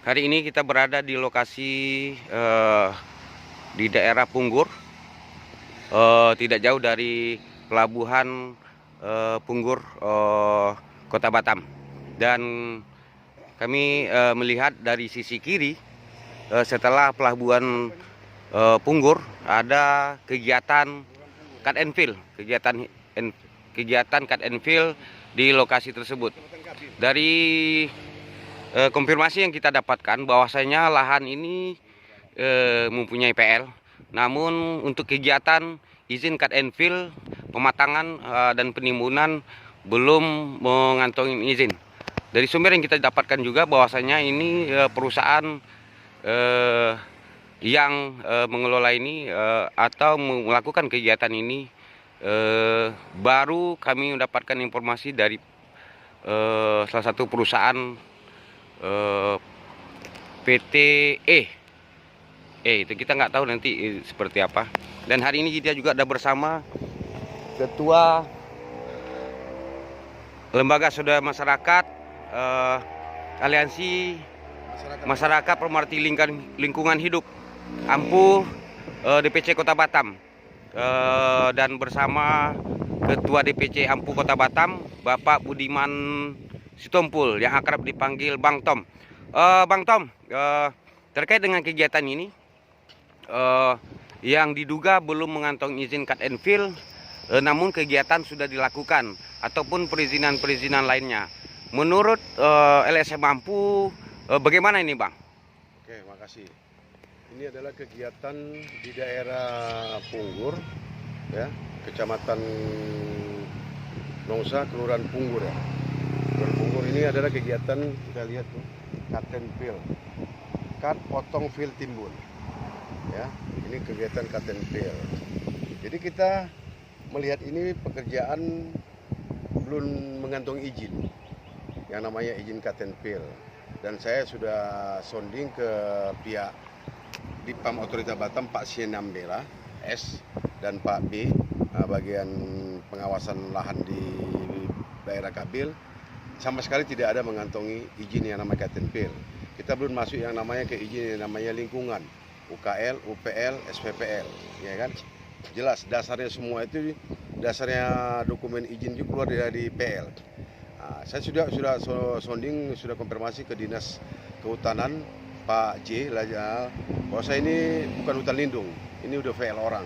Hari ini kita berada di lokasi di daerah Punggur, tidak jauh dari pelabuhan Punggur, Kota Batam. Dan kami melihat dari sisi kiri, setelah pelabuhan Punggur ada kegiatan cut and fill, kegiatan cut and fill di lokasi tersebut. Dari konfirmasi yang kita dapatkan bahwasanya lahan ini mempunyai PL, namun untuk kegiatan izin cut and fill, pematangan dan penimbunan belum mengantongi izin. Dari sumber yang kita dapatkan juga bahwasanya ini perusahaan yang mengelola ini atau melakukan kegiatan ini baru kami mendapatkan informasi dari salah satu perusahaan PT itu kita nggak tahu nanti seperti apa. Dan hari ini kita juga ada bersama Ketua Lembaga Saudara Masyarakat Aliansi Masyarakat Pemerhati Lingkungan Hidup Ampuh DPC Kota Batam, dan bersama Ketua DPC Ampuh Kota Batam Bapak Budiman Sitompul yang akrab dipanggil Bang Tom. Bang Tom, terkait dengan kegiatan ini yang diduga belum mengantongi izin cut and fill, namun kegiatan sudah dilakukan ataupun perizinan lainnya. Menurut LSM Ampuh, bagaimana ini, Bang? Oke, makasih. Ini adalah kegiatan di daerah Punggur, ya, Kecamatan Nongsa, Kelurahan Punggur, ya. Kelurahan Punggur ini adalah kegiatan, kita lihat tuh, cut and fill, cut, potong, fill, timbun, ya. Ini kegiatan cut and fill. Jadi kita melihat ini pekerjaan belum mengantongi izin, yang namanya izin cut and fill. Dan saya sudah sounding ke pihak Dipam Otorita Batam, Pak Sienambela S dan Pak B, bagian pengawasan lahan di daerah Kabil, sama sekali tidak ada mengantongi izin yang namanya cut and fill. Kita belum masuk yang namanya ke izin yang namanya lingkungan, UKL, UPL, SPPL, ya kan? Jelas dasarnya semua itu, dasarnya dokumen izin juga keluar dari PL. Saya sudah sounding, sudah konfirmasi ke Dinas Kehutanan Pak J bahwa saya ini bukan hutan lindung, ini udah VL orang.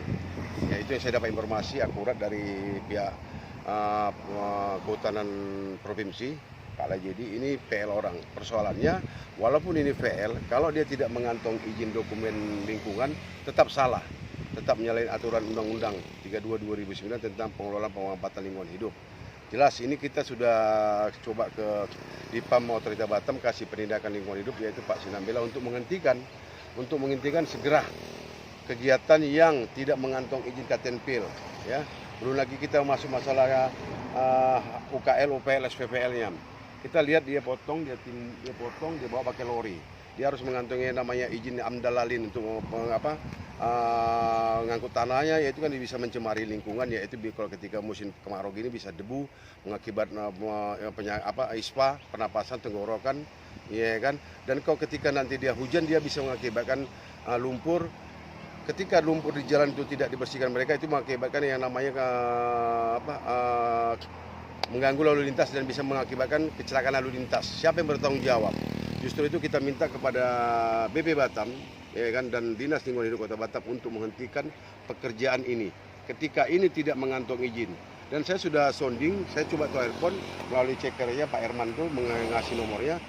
Ya, itu yang saya dapat informasi akurat dari pihak Kehutanan Provinsi Pak Lajedi, ini PL orang. Persoalannya, walaupun ini VL, kalau dia tidak mengantongi izin dokumen lingkungan, tetap salah, tetap menyalahi aturan Undang-Undang 32/2009 tentang pengelolaan pemanfaatan lingkungan hidup. Jelas ini kita sudah coba ke Dipam Otorita Batam kasih penindakan lingkungan hidup, yaitu Pak Sinambela, untuk menghentikan segera kegiatan yang tidak mengantongi izin cut and fill, ya. Belum lagi kita masuk masalah UKL, UPL, SPPL-nya. Kita lihat dia potong, dia bawa pakai lori. Dia harus mengantongi namanya izin amdalalin untuk ngangkut tanahnya, yaitu kan bisa mencemari lingkungan, yaitu kalau ketika musim kemarau gini bisa debu mengakibatkan ISPA, pernapasan, tenggorokan, ya kan. Dan kalau ketika nanti dia hujan, dia bisa mengakibatkan lumpur. Ketika lumpur di jalan itu tidak dibersihkan mereka, itu mengakibatkan yang namanya mengganggu lalu lintas dan bisa mengakibatkan kecelakaan lalu lintas. Siapa yang bertanggung jawab? Justru itu kita minta kepada BP Batam, ya kan, dan Dinas Lingkungan Hidup Kota Batam untuk menghentikan pekerjaan ini ketika ini tidak mengantongi izin. Dan saya sudah sounding, saya coba telepon melalui cekernya Pak Herman tuh, mengasih nomornya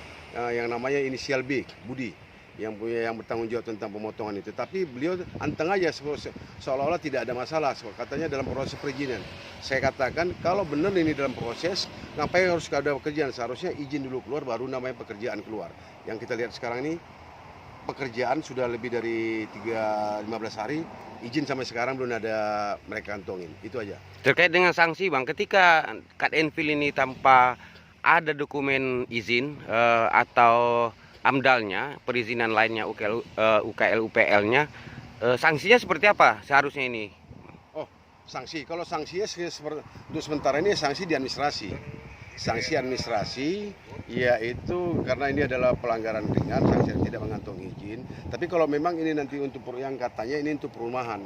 yang namanya inisial B, Budi, yang bertanggung jawab tentang pemotongan itu. Tapi beliau anteng aja seolah-olah tidak ada masalah, katanya dalam proses perizinan. Saya katakan kalau benar ini dalam proses, ngapain harus ada pekerjaan? Seharusnya izin dulu keluar, baru namanya pekerjaan keluar. Yang kita lihat sekarang ini pekerjaan sudah lebih dari 15 hari, izin sampai sekarang belum ada mereka kantongin. Itu aja. Terkait dengan sanksi, Bang, ketika cut and fill ini tanpa ada dokumen izin atau amdalnya, perizinan lainnya, UKL, UPL-nya, sanksinya seperti apa seharusnya ini? Oh, sanksi. Kalau sanksinya untuk sementara ini sanksi di administrasi. sanksi administrasi, yaitu karena ini adalah pelanggaran ringan, sanksi tidak mengantongi izin. Tapi kalau memang ini nanti untuk yang katanya ini untuk perumahan.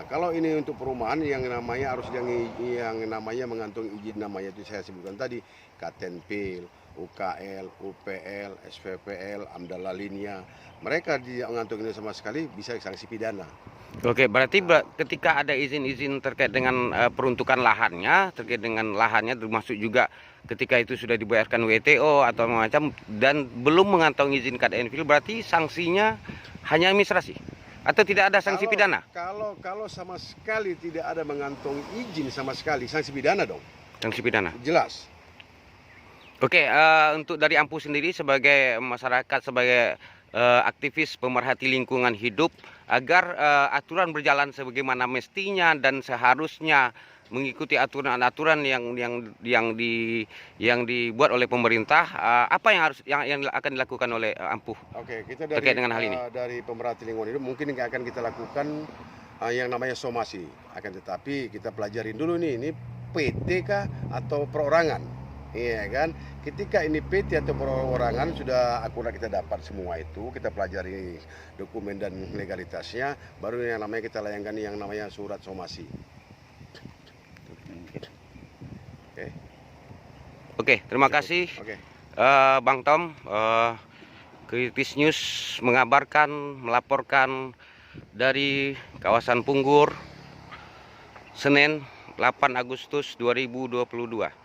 Kalau ini untuk perumahan yang namanya harus yang namanya mengantongi izin, namanya itu saya sebutkan tadi, Katenpil, UKL, UPL, SPPL, Amdal Lalinia. Mereka mengantongi ini sama sekali bisa sanksi pidana. Oke, berarti ketika ada izin-izin terkait dengan peruntukan lahannya, termasuk juga ketika itu sudah dibayarkan WTO atau macam dan belum mengantongi izin KDNPIL, berarti sanksinya hanya administrasi atau tidak ada sanksi pidana? Kalau sama sekali tidak ada mengantongi izin sama sekali, sanksi pidana dong. Sanksi pidana. Jelas. Oke, untuk dari Ampu sendiri sebagai masyarakat, sebagai aktivis pemerhati lingkungan hidup, agar aturan berjalan sebagaimana mestinya dan seharusnya mengikuti aturan-aturan yang dibuat oleh pemerintah, apa yang akan dilakukan oleh Ampu? Oke, kita terkait dengan hal ini? Dari pemerhati lingkungan hidup mungkin yang akan kita lakukan yang namanya somasi. Akan tetapi kita pelajarin dulu nih, ini PT kah atau perorangan? Iya kan, ketika ini PT atau perorangan sudah akurat kita dapat semua itu, kita pelajari dokumen dan legalitasnya, baru yang namanya kita layangkan yang namanya surat somasi. Oke, terima kasih. Bang Tom, Kritis News melaporkan dari kawasan Punggur, Senin 8 Agustus 2022.